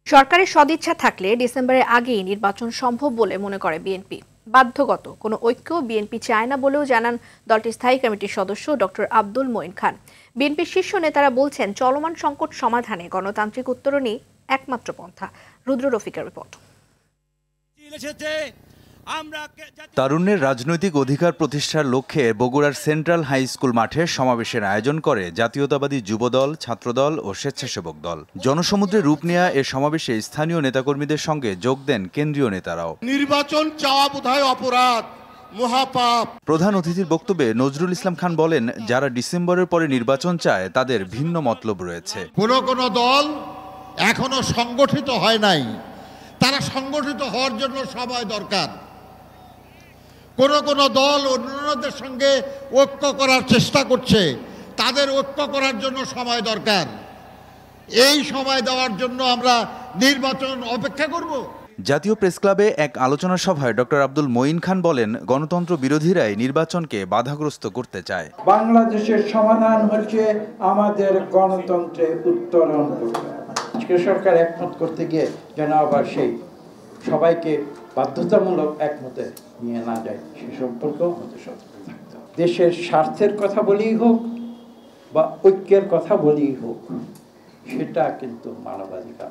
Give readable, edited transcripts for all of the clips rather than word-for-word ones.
সরকারের সদিচ্ছা থাকলে ডিসেম্বরের আগেই নির্বাচন সম্ভব বলে মনে করে বিএনপি। বাধ্যগত কোনো ঐক্য বিএনপি চায় না বলেও জানান দলটির স্থায়ী কমিটির সদস্য ডক্টর আব্দুল মঈন খান। বিএনপির শীর্ষ নেতারা বলছেন, চলমান সংকট সমাধানে গণতান্ত্রিক উত্তরণই একমাত্র পন্থা। রুদ্র রফিকের রিপোর্ট। তারুণ্যের রাজনৈতিক অধিকার প্রতিষ্ঠার লক্ষ্যে বগুড়ার সেন্ট্রাল হাই স্কুল মাঠে সমাবেশের আয়োজন করে জাতীয়তাবাদী যুবদল, ছাত্রদল ও স্বেচ্ছাসেবক দল। জনসমুদ্রে রূপ নেয়া এ সমাবেশে স্থানীয় নেতাকর্মীদের সঙ্গে যোগ দেন কেন্দ্রীয় নেতারাও। নির্বাচন চাওয়া বোধহয় অপরাধ, মহাপাপ। প্রধান অতিথির বক্তব্যে নজরুল ইসলাম খান বলেন, যারা ডিসেম্বরের পরে নির্বাচন চায় তাদের ভিন্ন মতলব রয়েছে। কোন দল এখনো সংগঠিত হয় নাই, তারা সংগঠিত হওয়ার জন্য সময় দরকার। কোন দল অন্যদের সঙ্গে ঐক্য করার চেষ্টা করছে, তাদের ঐক্য করার জন্য সময় দরকার। এই সময় দেওয়ার জন্য আমরা নির্বাচন অপেক্ষা করব। জাতীয় প্রেস ক্লাবে এক আলোচনা সভায় ডক্টর আব্দুল মঈন খান বলেন, গণতন্ত্র বিরোধীরাই নির্বাচনকে বাধাগ্রস্ত করতে চায়। বাংলাদেশের সমাধান হচ্ছে আমাদের গণতন্ত্রে উত্তরণ। আজকে সরকার একমত করতে গিয়ে যেন আবার সেই সবাইকে বাধ্যতামূলক একমতে নিয়ে না যায়, সে সম্পর্কেও আমাদের সতর্ক থাকতে হবে। দেশের স্বার্থের কথা বলেই হোক বা ঐক্যের কথা বলেই হোক, সেটা কিন্তু মানবাধিকার।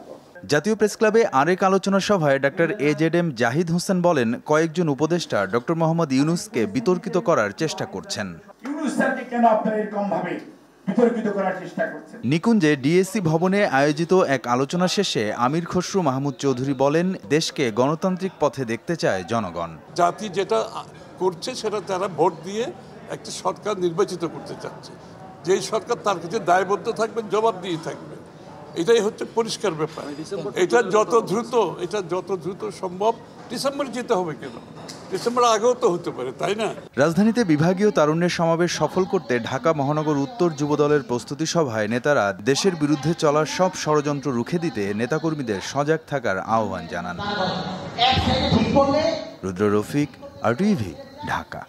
জাতীয় প্রেস ক্লাবে আরেক আলোচনা সভায় ডক্টর AZM জাহিদ হোসেন বলেন, কয়েকজন উপদেষ্টা ডক্টর মোহাম্মদ ইউনূসকে বিতর্কিত করার চেষ্টা করছেন। নিকুঞ্জে ডিএসসি ভবনে আয়োজিত এক আলোচনা শেষে আমির খসরু মাহমুদ চৌধুরী বলেন, দেশকে গণতান্ত্রিক পথে দেখতে চায় জনগণ। জাতি যেটা করছে সেটা তারা ভোট দিয়ে একটা সরকার নির্বাচিত করতে চাচ্ছে, যেই সরকার তার কাছে দায়বদ্ধ থাকবে, জবাব দিয়ে থাকবে। এটাই হচ্ছে পরিষ্কার ব্যাপার। এটা যত দ্রুত সম্ভব ডিসেম্বরে যেতে হবে। কেন ডিসেম্বর আগেও তো হতে পারে, তাই না? রাজধানীতে বিভাগীয় তারুণ্যের সমাবেশ সফল করতে ঢাকা মহানগর উত্তর যুবদলের প্রস্তুতি সভায় নেতারা দেশের বিরুদ্ধে চলার সব ষড়যন্ত্র রুখে দিতে নেতাকর্মীদের সজাগ থাকার আহ্বান জানান। রুদ্র রফিক, RTV, ঢাকা।